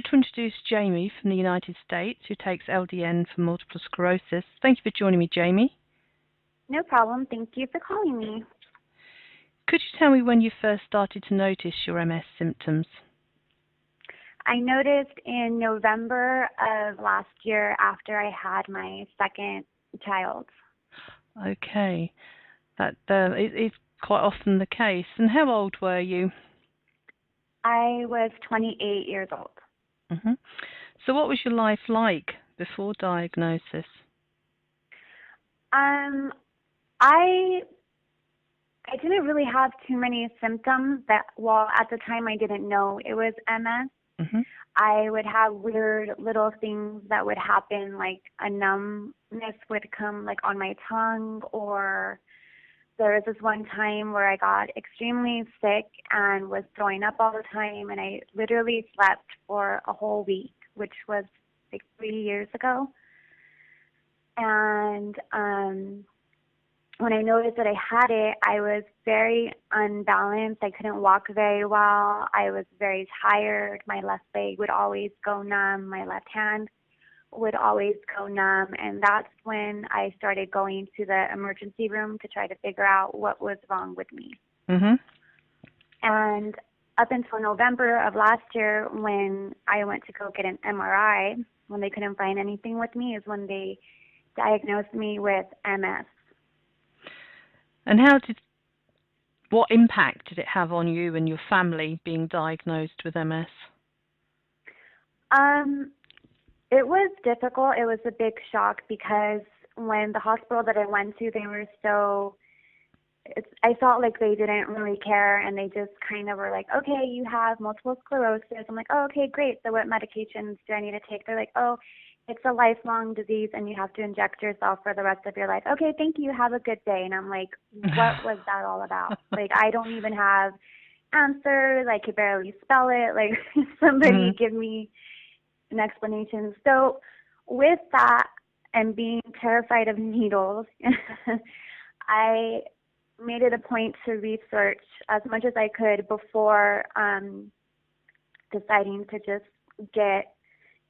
To introduce Jamie from the United States, who takes LDN for multiple sclerosis. Thank you for joining me, Jamie. No problem. Thank you for calling me. Could you tell me when you first started to notice your MS symptoms? I noticed in November of last year after I had my second child. Okay, that is quite often the case. And how old were you? I was 28 years old. Mm-hmm. So what was your life like before diagnosis? I didn't really have too many symptoms that, well, at the time I didn't know it was MS. Mm-hmm. I would have weird little things that would happen, like a numbness would come like on my tongue, or there was this one time where I got extremely sick and was throwing up all the time, and I literally slept for a whole week, which was like 3 years ago. And when I noticed that I had it, I was very unbalanced. I couldn't walk very well. I was very tired. My left leg would always go numb. My left hand would always go numb. And that's when I started going to the emergency room to try to figure out what was wrong with me. Mm-hmm. And up until November of last year, when I went to go get an MRI, when they couldn't find anything with me, is when they diagnosed me with MS. And what impact did it have on you and your family being diagnosed with MS? It was difficult. It was a big shock because when the hospital that I went to, they were I felt like they didn't really care, and they just kind of were like, okay, you have multiple sclerosis. I'm like, oh, okay, great. So what medications do I need to take? They're like, oh, it's a lifelong disease and you have to inject yourself for the rest of your life. Okay, thank you. Have a good day. And I'm like, what was that all about? Like, I don't even have answers. I could barely spell it. Like, somebody give me an explanation. So with that and being terrified of needles, I made it a point to research as much as I could before deciding to just get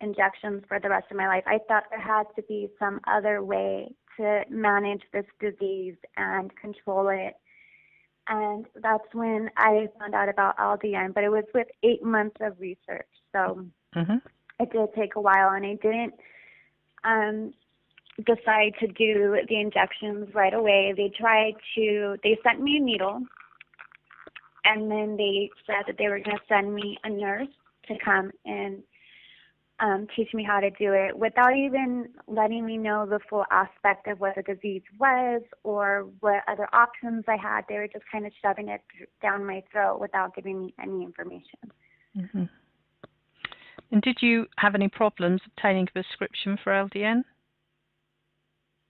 injections for the rest of my life. I thought there had to be some other way to manage this disease and control it. And that's when I found out about LDN, but it was with 8 months of research. So it did take a while, and I didn't decide to do the injections right away. They sent me a needle, and then they said that they were going to send me a nurse to come and teach me how to do it without even letting me know the full aspect of what the disease was or what other options I had. They were just kind of shoving it down my throat without giving me any information. Mm-hmm. And did you have any problems obtaining a prescription for LDN?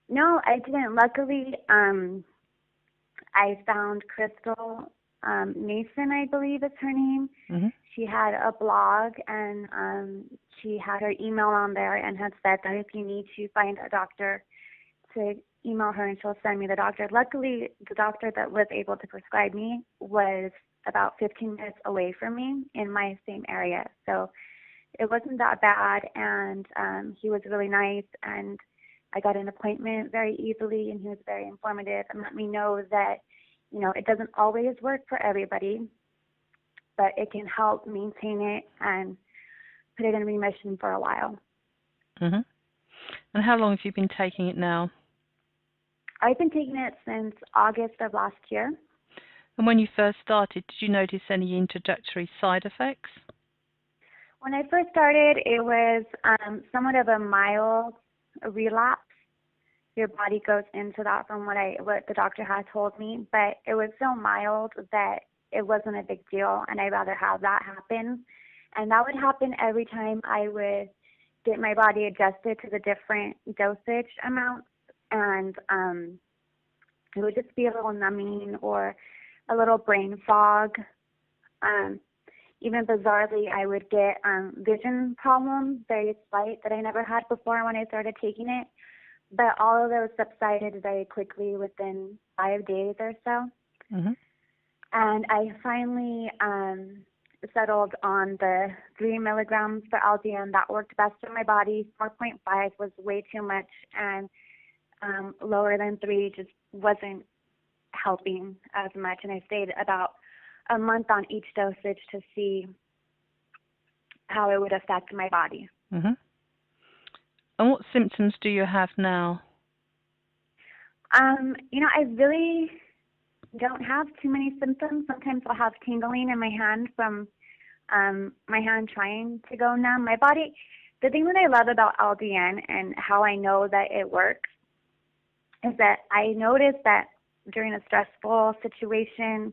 No, I didn't. Luckily, I found Crystal Mason, I believe is her name. Mm-hmm. She had a blog, and she had her email on there and had said that if you need to find a doctor, to email her and she'll send me the doctor. Luckily, the doctor that was able to prescribe me was about 15 minutes away from me in my same area. So it wasn't that bad, and he was really nice, and I got an appointment very easily, and he was very informative and let me know that, it doesn't always work for everybody, but it can help maintain it and put it in remission for a while. Mm-hmm. And how long have you been taking it now? I've been taking it since August of last year. And when you first started, did you notice any introductory side effects? When I first started, it was somewhat of a mild relapse. Your body goes into that from what the doctor had told me, but it was so mild that it wasn't a big deal, and I'd rather have that happen. And that would happen every time I would get my body adjusted to the different dosage amounts, and it would just be a little numbing or a little brain fog. Even bizarrely, I would get vision problems, very slight, that I never had before when I started taking it. But all of those subsided very quickly within 5 days or so. Mm-hmm. And I finally settled on the 3 milligrams for LDN. That worked best for my body. 4.5 was way too much, and lower than 3 just wasn't helping as much. And I stayed about a month on each dosage to see how it would affect my body. Mm-hmm. And what symptoms do you have now? I really don't have too many symptoms. Sometimes I'll have tingling in my hand from my hand trying to go numb. My body, the thing that I love about LDN and how I know that it works is that I notice that during a stressful situation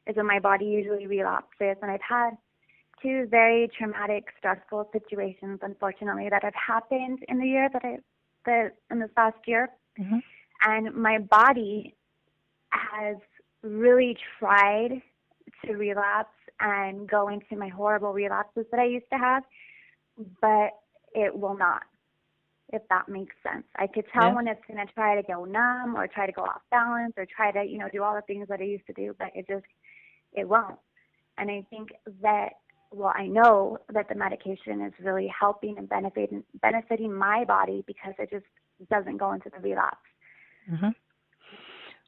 is when my body usually relapses. And I've had 2 very traumatic, stressful situations, unfortunately, that have happened in the year in this past year. Mm-hmm. And my body has really tried to relapse and go into my horrible relapses that I used to have, but it will not, if that makes sense. I could tell when it's going to try to go numb or try to go off balance or try to, do all the things that I used to do, but it won't. And I think that, I know that the medication is really helping and benefiting my body because it just doesn't go into the relapse. Mm-hmm.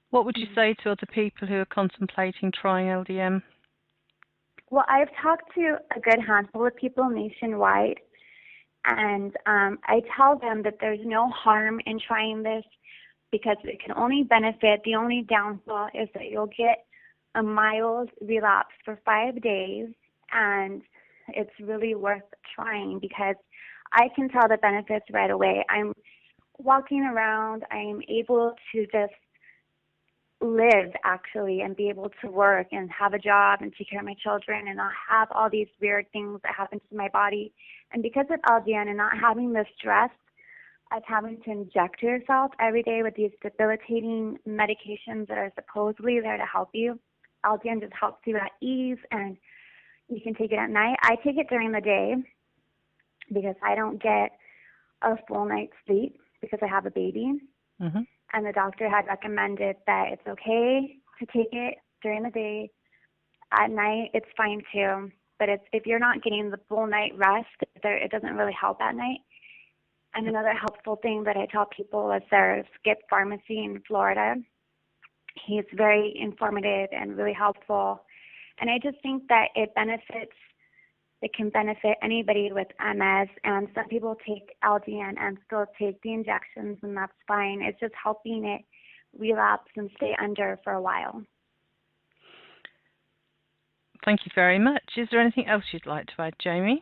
What would you say to other people who are contemplating trying LDN? Well, I've talked to a good handful of people nationwide, and I tell them that there's no harm in trying this because it can only benefit. The only downfall is that you'll get a mild relapse for 5 days, and it's really worth trying because I can tell the benefits right away. I'm walking around. I'm able to just live, actually, and be able to work and have a job and take care of my children and not have all these weird things that happen to my body. And because of LDN and not having the stress of having to inject yourself every day with these debilitating medications that are supposedly there to help you, LDN just helps you at ease, and you can take it at night. I take it during the day because I don't get a full night's sleep because I have a baby. Mm-hmm. And the doctor had recommended that it's okay to take it during the day. At night, it's fine too. But if you're not getting the full night rest, it doesn't really help at night. And another helpful thing that I tell people is there's Skip Pharmacy in Florida. He's very informative and really helpful. And I just think that it can benefit anybody with MS, and some people take LDN and still take the injections, and that's fine. It's just helping it relapse and stay under for a while. Thank you very much. Is there anything else you'd like to add, Jamie?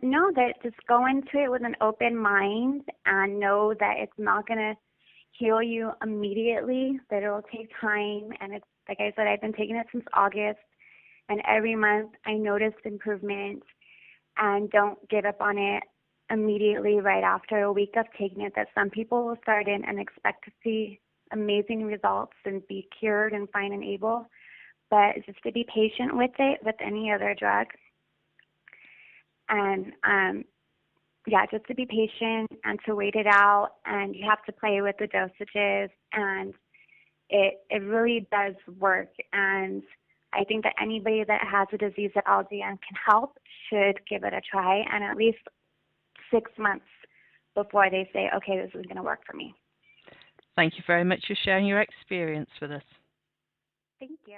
No, that just go into it with an open mind and know that it's not going to heal you immediately, that it will take time. And it's, like I said, I've been taking it since August. And every month I noticed improvement, and don't give up on it immediately right after a week of taking it, that some people will start in and expect to see amazing results and be cured and fine and able. But just to be patient with it, with any other drug. And just to be patient and to wait it out, and you have to play with the dosages, and it really does work. And I think that anybody that has a disease that LDN can help should give it a try, and at least 6 months before they say, okay, this is going to work for me. Thank you very much for sharing your experience with us. Thank you.